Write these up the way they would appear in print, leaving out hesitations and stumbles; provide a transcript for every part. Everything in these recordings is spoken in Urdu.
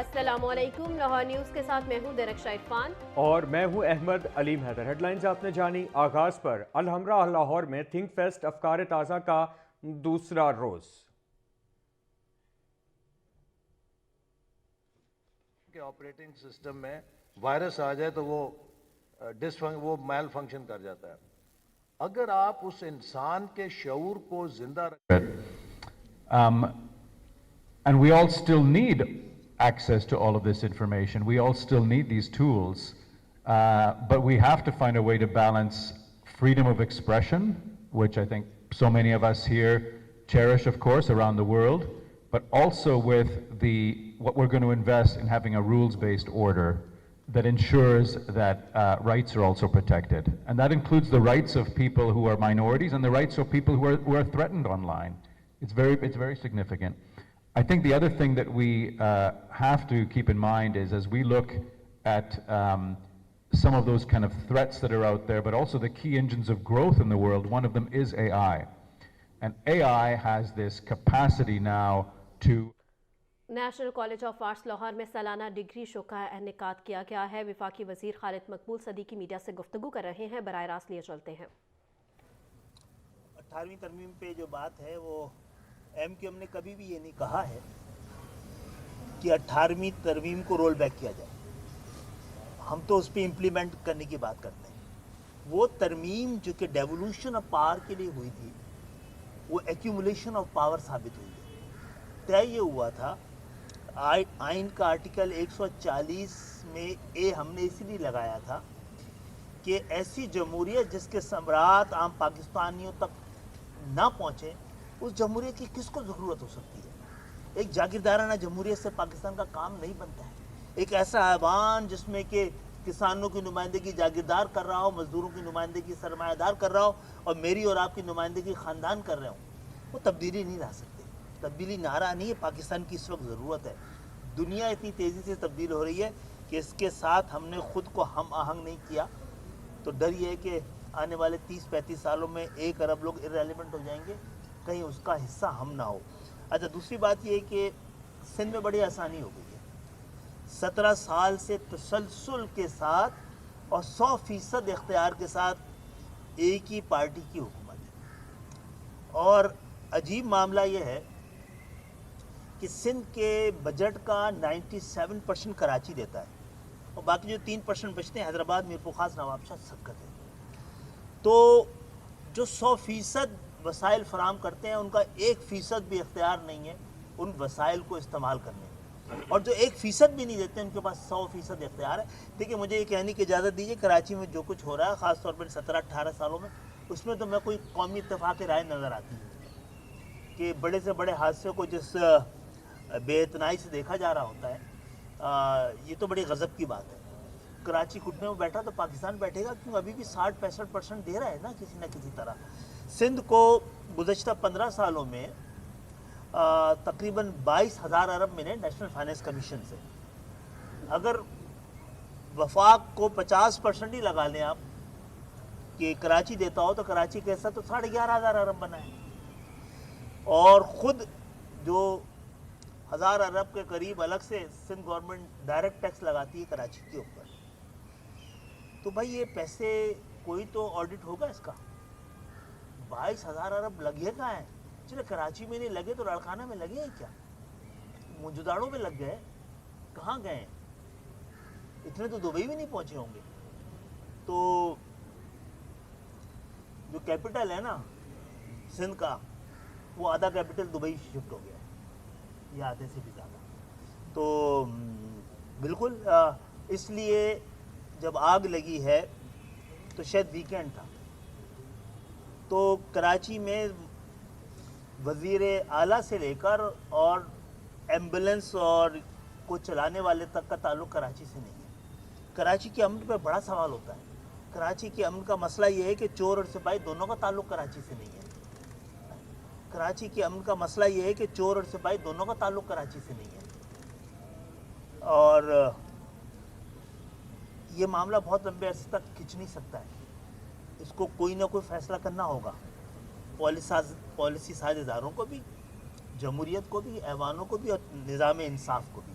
السلام علیکم، لاہور نیوز کے ساتھ میں ہوں درخشا عرفان اور میں ہوں احمد علیم حیدر۔ ہیڈ لائنز آپ نے جانی۔ آغاز پر الحمراء لاہور میں تھنک فیسٹ افکار تازہ کا دوسرا روز۔ کہ آپریٹنگ سسٹم میں وائرس آ جائے تو وہ میل فنکشن کر جاتا ہے۔ اگر آپ اس انسان کے شعور کو زندہ And we all still need access to all of this information. We all still need these tools. But we have to find a way to balance freedom of expression, which I think so many of us here cherish, of course, around the world, but also with what we're going to invest in having a rules-based order that ensures that rights are also protected. And that includes the rights of people who are minorities and the rights of people who are threatened online. It's very significant. I think the other thing that we have to keep in mind is, as we look at some of those kind of threats that are out there, but also the key engines of growth in the world, one of them is AI. And AI has this capacity now to... national college of arts Lahore میں سالانہ ڈگری شو کا انعقاد کیا گیا ہے۔ وفاقی وزیر خالد مقبول صدیقی میڈیا سے گفتگو کر رہے ہیں، براہ راست لیے چلتے ہیں۔ 18ویں ترمیم پہ جو بات ہے وہ ایم کیو ایم نے کبھی بھی یہ نہیں کہا ہے کہ 18ویں ترمیم کو رول بیک کیا جائے۔ ہم تو اس پہ امپلیمنٹ کرنے کی بات کرتے ہیں۔ وہ ترمیم جو کہ ڈیولوشن آف پاور کے لیے ہوئی تھی، وہ ایکیومولیشن آف پاور ثابت ہوئی ہے۔ طے یہ ہوا تھا، آئین کا آرٹیکل 140 میں ہم نے اسی لیے لگایا تھا کہ ایسی جمہوریت جس کے ثمرات عام پاکستانیوں تک نہ پہنچے، اس جمہوریت کی کس کو ضرورت ہو سکتی ہے؟ ایک جاگیردارانہ جمہوریت سے پاکستان کا کام نہیں بنتا ہے۔ ایک ایسا ایوان جس میں کہ کسانوں کی نمائندگی جاگیردار کر رہا ہو، مزدوروں کی نمائندگی سرمایہ دار کر رہا ہو، اور میری اور آپ کی نمائندگی خاندان کر رہے ہوں، وہ تبدیلی نہیں لا سکتے۔ تبدیلی نعرہ نہیں ہے، پاکستان کی اس وقت ضرورت ہے۔ دنیا اتنی تیزی سے تبدیل ہو رہی ہے کہ اس کے ساتھ ہم نے خود کو ہم آہنگ نہیں کیا، تو ڈر یہ ہے کہ آنے والے 30-35 سالوں میں 1 ارب لوگ ارریلیونٹ ہو جائیں گے، کہیں اس کا حصہ ہم نہ ہو۔ اچھا، دوسری بات یہ ہے کہ سندھ میں بڑی آسانی ہو گئی ہے۔ 17 سال سے تسلسل کے ساتھ اور 100% اختیار کے ساتھ ایک ہی پارٹی کی حکومت ہے۔ اور عجیب معاملہ یہ ہے کہ سندھ کے بجٹ کا 97% کراچی دیتا ہے، اور باقی جو 3% بچتے ہیں حیدرآباد، میرپور خاص، نواب شاہ، سبقت ہے۔ تو جو 100% وسائل فراہم کرتے ہیں، ان کا 1% بھی اختیار نہیں ہے ان وسائل کو استعمال کرنے میں، اور جو 1% بھی نہیں دیتے ان کے پاس 100% اختیار ہے۔ دیکھیں، مجھے یہ کہنے کی اجازت دیجیے، کراچی میں جو کچھ ہو رہا ہے، خاص طور پر 17-18 سالوں میں، اس میں تو میں کوئی قومی اتفاق رائے نظر آتی ہے کہ بڑے سے بڑے حادثے کو جس بے اتنائی سے دیکھا جا رہا ہوتا ہے، یہ تو بڑی غضب کی بات ہے۔ کراچی گھٹنے میں بیٹھا تو پاکستان بیٹھے گا کیوں؟ ابھی بھی 60-65% دے رہا ہے نا کسی نہ کسی طرح۔ سندھ کو گزشتہ 15 سالوں میں تقریباً 22,000 ارب ملے نیشنل فائنانس کمیشن سے۔ اگر وفاق کو 50% ہی لگا لیں آپ کہ کراچی دیتا ہو، تو کراچی کے حصہ تو 11,500 ارب بنا ہے، اور خود جو 1000 ارب کے قریب الگ سے سندھ گورنمنٹ ڈائریکٹ ٹیکس لگاتی ہے کراچی کے اوپر۔ تو بھائی یہ پیسے کوئی تو آڈٹ ہوگا اس کا۔ 22,000 ارب لگے کہاں ہیں؟ چلے کراچی میں نہیں لگے تو لاڑکانہ میں لگے ہیں کیا؟ موجوداڑوں میں لگ گئے، کہاں گئے ہیں؟ اتنے تو دبئی بھی نہیں پہنچے ہوں گے۔ تو جو کیپٹل ہے نا سندھ کا، وہ آدھا کیپٹل دبئی شفٹ ہو گیا ہے، یہ آدھے سے بھی زیادہ۔ تو بالکل اس لیے جب آگ لگی ہے تو شاید ویکینڈ تھا، تو کراچی میں وزیر اعلیٰ سے لے کر اور ایمبولنس اور کو چلانے والے تک کا تعلق کراچی سے نہیں ہے۔ کراچی کے امن پہ بڑا سوال ہوتا ہے۔ کراچی کے امن کا مسئلہ یہ ہے کہ چور اور سپاہی دونوں کا تعلق کراچی سے نہیں ہے۔ کراچی کے امن کا مسئلہ یہ ہے کہ چور اور سپاہی دونوں کا تعلق کراچی سے نہیں ہے، اور یہ معاملہ بہت لمبے عرصے تک کھنچ نہیں سکتا ہے۔ اس کو کوئی نہ کوئی فیصلہ کرنا ہوگا، پالیسی سازداروں کو بھی، جمہوریت کو بھی، ایوانوں کو بھی، اور نظام انصاف کو بھی۔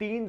3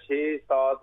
6, 7,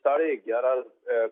11.5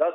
10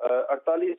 48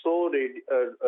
100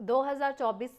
2024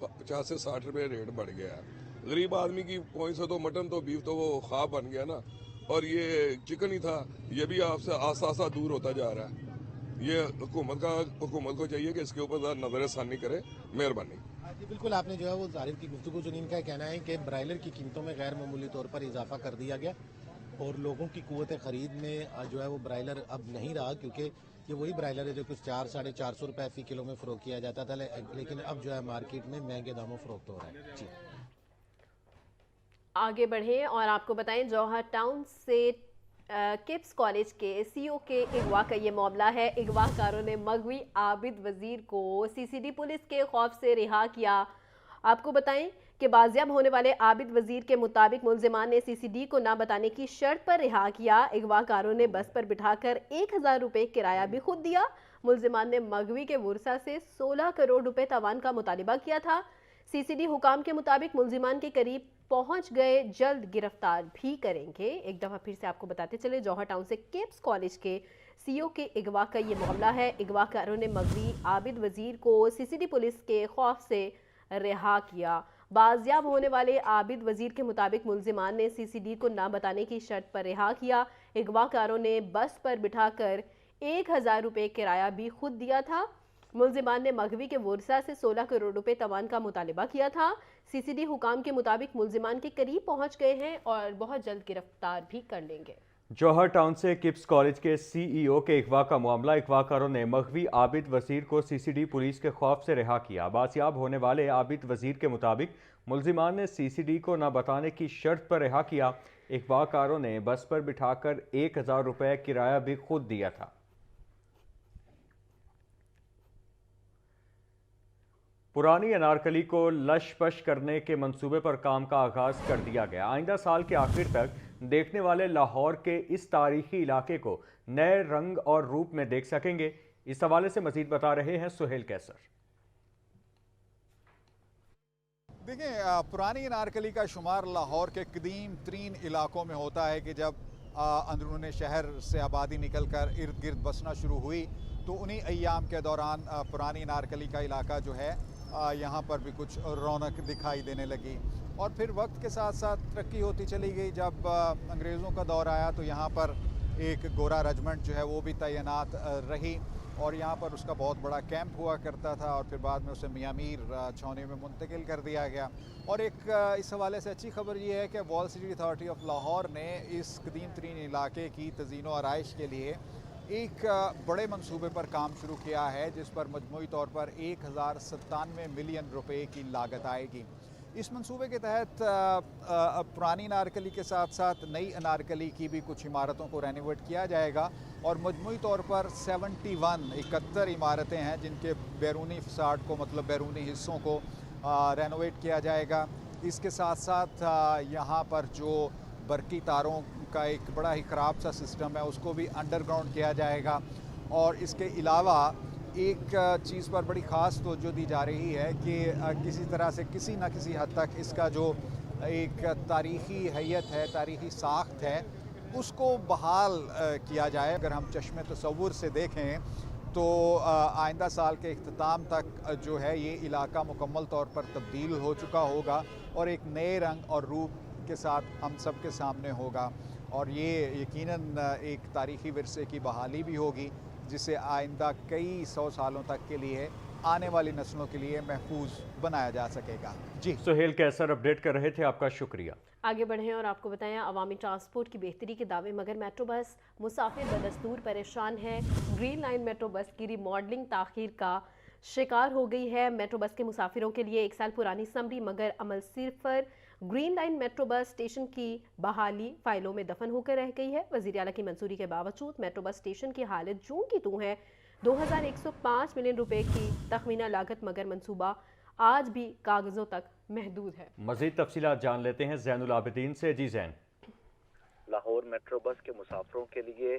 50 سے 60 روپے ریٹ بڑھ گیا ہے۔ غریب آدمی کی پوائنٹ سے تو مٹن تو بیف تو وہ خواب بن گیا نا، اور یہ چکن ہی تھا، یہ بھی آپ سے آستہ آستہ دور ہوتا جا رہا ہے۔ یہ حکومت کو چاہیے کہ اس کے اوپر نظر ثانی کرے، مہربانی۔ جی بالکل، آپ نے جو ہے وہ ظاہر کی گفتگو سنی۔ ان کا کہنا ہے کہ برائلر کی قیمتوں میں غیر معمولی طور پر اضافہ کر دیا گیا اور لوگوں کی قوت خرید میں جو ہے وہ برائلر اب نہیں رہا، کیونکہ یہ وہی برائلر ہے جو کچھ 400-450 روپے فی کلو میں فروخت کیا جاتا تھا، لیکن اب جو ہے مارکیٹ میں مہنگے داموں فروخت ہو رہا ہے۔ جی آگے بڑھیں اور آپ کو بتائیں جوہر ٹاؤن سے کپس کالج کے سی او کے اغوا کا یہ معاملہ ہے۔ اغوا کاروں نے مغوی عابد وزیر کو سی سی ڈی پولیس کے خوف سے رہا کیا۔ آپ کو بتائیں کہ بازیاب ہونے والے عابد وزیر کے مطابق ملزمان نے سی سی ڈی کو نہ بتانے کی شرط پر رہا کیا۔ اغوا کاروں نے بس پر بٹھا کر 1000 روپے کرایہ بھی خود دیا۔ ملزمان نے مغوی کے ورثہ سے 16 کروڑ روپے تاوان کا مطالبہ کیا تھا۔ سی سی ڈی حکام کے مطابق ملزمان کے قریب پہنچ گئے، جلد گرفتار بھی کریں گے۔ ایک دفعہ پھر سے آپ کو بتاتے چلے، جوہر ٹاؤن سے کپس کالج کے سی او کے اغوا کا یہ معاملہ ہے۔ اغوا کاروں نے مغوی عابد وزیر کو سی سی ڈی پولیس کے خوف سے رہا کیا۔ بازیاب ہونے والے عابد وزیر کے مطابق ملزمان نے سی سی ڈی کو نہ بتانے کی شرط پر رہا کیا۔ اغوا کاروں نے بس پر بٹھا کر 1000 روپے کرایہ بھی خود دیا تھا۔ ملزمان نے مغوی کے ورثہ سے 16 کروڑ روپے تاوان کا مطالبہ کیا تھا۔ سی سی ڈی حکام کے مطابق ملزمان کے قریب پہنچ گئے ہیں اور بہت جلد گرفتار بھی کر لیں گے۔ جوہر ٹاؤن سے کپس کالج کے سی ای او کے اغوا کا معاملہ، اغوا کاروں نے مغوی عابد وزیر کو سی سی ڈی پولیس کے خوف سے رہا کیا۔ بازیاب ہونے والے عابد وزیر کے مطابق ملزمان نے سی سی ڈی کو نہ بتانے کی شرط پر رہا کیا۔ اغوا کاروں نے بس پر بٹھا کر 1000 روپے کرایہ بھی خود دیا تھا۔ پرانی انارکلی کو لش پش کرنے کے منصوبے پر کام کا آغاز کر دیا گیا۔ آئندہ سال کے آخر تک دیکھنے والے لاہور کے اس تاریخی علاقے کو نئے رنگ اور روپ میں دیکھ سکیں گے۔ اس حوالے سے مزید بتا رہے ہیں سہیل کیسر۔ دیکھیں، پرانی انارکلی کا شمار لاہور کے قدیم ترین علاقوں میں ہوتا ہے کہ جب اندرون شہر سے آبادی نکل کر ارد گرد بسنا شروع ہوئی تو انہی ایام کے دوران پرانی انارکلی کا علاقہ جو ہے یہاں پر بھی کچھ رونق دکھائی دینے لگی، اور پھر وقت کے ساتھ ساتھ ترقی ہوتی چلی گئی۔ جب انگریزوں کا دور آیا تو یہاں پر ایک گورا رجمنٹ جو ہے وہ بھی تعینات رہی، اور یہاں پر اس کا بہت بڑا کیمپ ہوا کرتا تھا، اور پھر بعد میں اسے میاں میر چھاؤنی میں منتقل کر دیا گیا۔ اور ایک اس حوالے سے اچھی خبر یہ ہے کہ وال سٹی اتھارٹی آف لاہور نے اس قدیم ترین علاقے کی تزئین و آرائش کے لیے ایک بڑے منصوبے پر کام شروع کیا ہے، جس پر مجموعی طور پر 1097 ملین روپے کی لاگت آئے گی۔ اس منصوبے کے تحت پرانی انارکلی کے ساتھ ساتھ نئی انارکلی کی بھی کچھ عمارتوں کو رینوویٹ کیا جائے گا، اور مجموعی طور پر 71 عمارتیں ہیں جن کے بیرونی فساد کو، مطلب بیرونی حصوں کو رینوویٹ کیا جائے گا۔ اس کے ساتھ ساتھ یہاں پر جو برقی تاروں کا ایک بڑا ہی خراب سا سسٹم ہے اس کو بھی انڈر گراؤنڈ کیا جائے گا، اور اس کے علاوہ ایک چیز پر بڑی خاص توجہ دی جا رہی ہے کہ کسی طرح سے کسی نہ کسی حد تک اس کا جو ایک تاریخی حیت ہے، تاریخی ساخت ہے، اس کو بحال کیا جائے۔ اگر ہم چشم تصور سے دیکھیں تو آئندہ سال کے اختتام تک جو ہے یہ علاقہ مکمل طور پر تبدیل ہو چکا ہوگا اور ایک نئے رنگ اور روپ کے ساتھ ہم سب کے سامنے ہوگا، اور یہ یقیناً ایک تاریخی ورثے کی بحالی بھی ہوگی جسے آئندہ کئی 100 سالوں تک کے لیے آنے والی نسلوں کے لیے محفوظ بنایا جا سکے گا۔ جی سہیل کیسر اپڈیٹ کر رہے تھے، آپ کا شکریہ۔ آگے بڑھیں اور آپ کو بتائیں عوامی ٹرانسپورٹ کی بہتری کے دعوے، مگر میٹرو بس مسافر بدستور پریشان ہے۔ گرین لائن میٹرو بس کی ری ماڈلنگ تاخیر کا شکار ہو گئی ہے۔ میٹرو بس کے مسافروں کے لیے 1 سال پرانی سمری مگر عمل صفر۔ Green line metro bus station کی بحالی فائلوں میں دفن ہو کر رہ گئی ہے۔ وزیر اعلیٰ کی منظوری کے باوجود میٹرو بس اسٹیشن کی حالت جوں کی توں ہے۔ 2105 ملین روپے کی تخمینہ لاگت مگر منصوبہ آج بھی کاغذوں تک محدود ہے۔ مزید تفصیلات جان لیتے ہیں زین العابدین سے۔ جی زین۔ لاہور میٹرو بس کے مسافروں کے لیے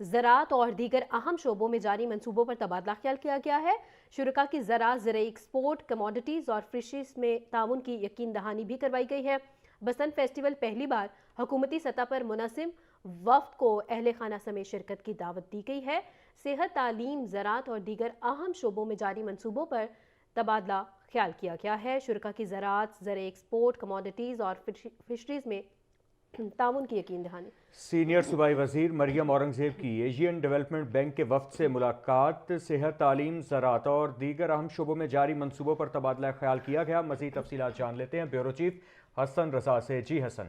زراعت اور دیگر اہم شعبوں میں جاری منصوبوں پر تبادلہ خیال کیا گیا ہے۔ شرکاء کی زراعت، زرعی ایکسپورٹ، کموڈیٹیز اور فشریز میں تعاون کی یقین دہانی بھی کروائی گئی ہے۔ بسنت فیسٹیول پہلی بار حکومتی سطح پر منظم، وفد کو اہل خانہ سمیت شرکت کی دعوت دی گئی ہے۔ صحت، تعلیم، زراعت اور دیگر اہم شعبوں میں جاری منصوبوں پر تبادلہ خیال کیا گیا ہے۔ شرکاء کی زراعت، زرعی ایکسپورٹ، کموڈیٹیز اور فشریز میں تعاون کی یقین دہانی۔ سینئر صوبائی وزیر مریم اورنگزیب کی ایشین ڈیولپمنٹ بینک کے وفد سے ملاقات۔ صحت، تعلیم، زراعت اور دیگر اہم شعبوں میں جاری منصوبوں پر تبادلہ خیال کیا گیا۔ مزید تفصیلات جان لیتے ہیں بیورو چیف حسن رضا سے۔ جی حسن۔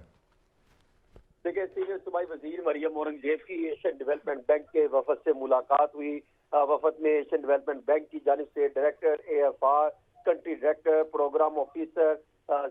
دیکھیں، سینئر صوبائی وزیر مریم اورنگزیب کی ایشین ڈیولپمنٹ بینک کے وفد سے ملاقات ہوئی۔ وفد میں ایشین ڈیولپمنٹ بینک کی جانب سے director AFR، country director, programme officer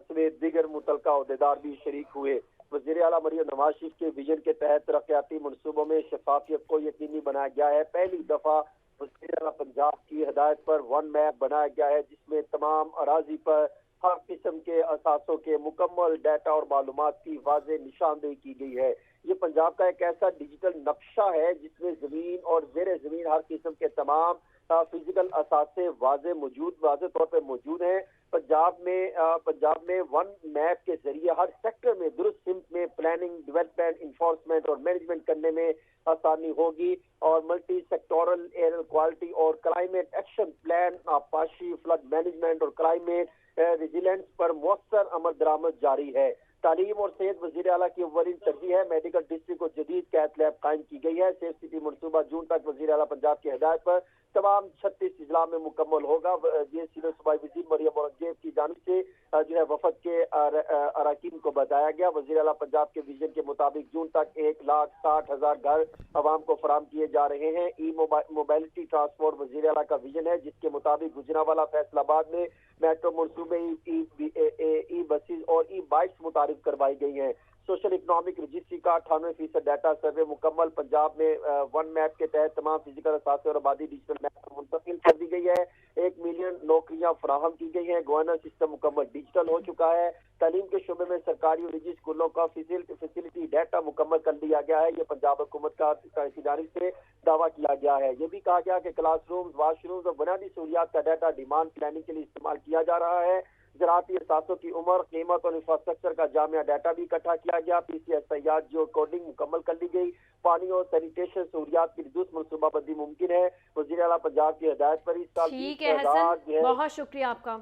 سمیت دیگر متعلقہ عہدیدار بھی شریک ہوئے۔ وزیر اعلیٰ مریم نواز شریف کے ویژن کے تحت ترقیاتی منصوبوں میں شفافیت کو یقینی بنایا گیا ہے۔ پہلی دفعہ وزیر اعلیٰ پنجاب کی ہدایت پر ون میپ بنایا گیا ہے، جس میں تمام اراضی پر ہر قسم کے اثاثوں کے مکمل ڈیٹا اور معلومات کی واضح نشاندہی کی گئی ہے۔ یہ پنجاب کا ایک ایسا ڈیجیٹل نقشہ ہے جس میں زمین اور زیر زمین ہر قسم کے تمام فزیکل اثاثے واضح طور پہ موجود ہیں۔ پنجاب میں ون میپ کے ذریعے ہر سیکٹر میں درست سمت میں پلاننگ، ڈیولپمنٹ، انفورسمنٹ اور مینجمنٹ کرنے میں آسانی ہوگی، اور ملٹی سیکٹورل ایئر کوالٹی اور کلائمیٹ ایکشن پلان، آبپاشی، فلڈ مینجمنٹ اور کلائمیٹ ریزیلینس پر مؤثر عمل درآمد جاری ہے۔ تعلیم اور صحت وزیر اعلیٰ کی اولین ترجیح ہے۔ میڈیکل ڈسٹرکٹ کو جدید کیتھ لیب قائم کی گئی ہے۔ سیف سٹی منصوبہ جون تک وزیر اعلیٰ پنجاب کی ہدایت پر تمام 36 اضلاع میں مکمل ہوگا۔ یہ سینئر صوبائی وزیر مریم اورنگزیب کی جانب سے جو ہے وفد کے اراکین کو بتایا گیا۔ وزیر اعلیٰ پنجاب کے ویژن کے مطابق جون تک 1,60,000 گھر عوام کو فراہم کیے جا رہے ہیں۔ ای موبیلٹی ٹرانسپورٹ وزیر اعلیٰ کا ویژن ہے، جس کے مطابق گجرانوالہ، فیصل آباد میں میٹرو منصوبے، ای بسز اور ای بائکس متعارف کروائی گئی ہیں۔ سوشل اکنامک رجسٹری کا 98% ڈیٹا سروے مکمل۔ پنجاب میں ون میپ کے تحت تمام فزیکل اثاثے اور آبادی ڈیجیٹل میپ پر منتقل کر دی گئی ہے۔ 1 ملین نوکریاں فراہم کی گئی ہیں۔ گورننس سسٹم مکمل ڈیجیٹل ہو چکا ہے۔ تعلیم کے شعبے میں سرکاری اور نجی اسکولوں کا فیسلٹی ڈیٹا مکمل کر لیا گیا ہے۔ یہ پنجاب حکومت کی جانب سے دعویٰ کیا گیا ہے۔ یہ بھی کہا گیا کہ کلاس رومز، واش رومز اور بنیادی سہولیات کا ڈیٹا ڈیمانڈ پلاننگ کے لیے استعمال کیا جا رہا ہے۔ زراعتی اثاثوں کی عمر، قیمت اور انفراسٹرکچر کا جامع ڈیٹا بھی اکٹھا کیا گیا۔ PCSIR جیو کوڈنگ مکمل کر لی گئی۔ پانی اور سینیٹیشن سہولیات کی درست منصوبہ بندی ممکن ہے۔ وزیر اعلیٰ پنجاب کی ہدایت پر اس سال ٹھیک ہے حسن، بہت شکریہ آپ کا۔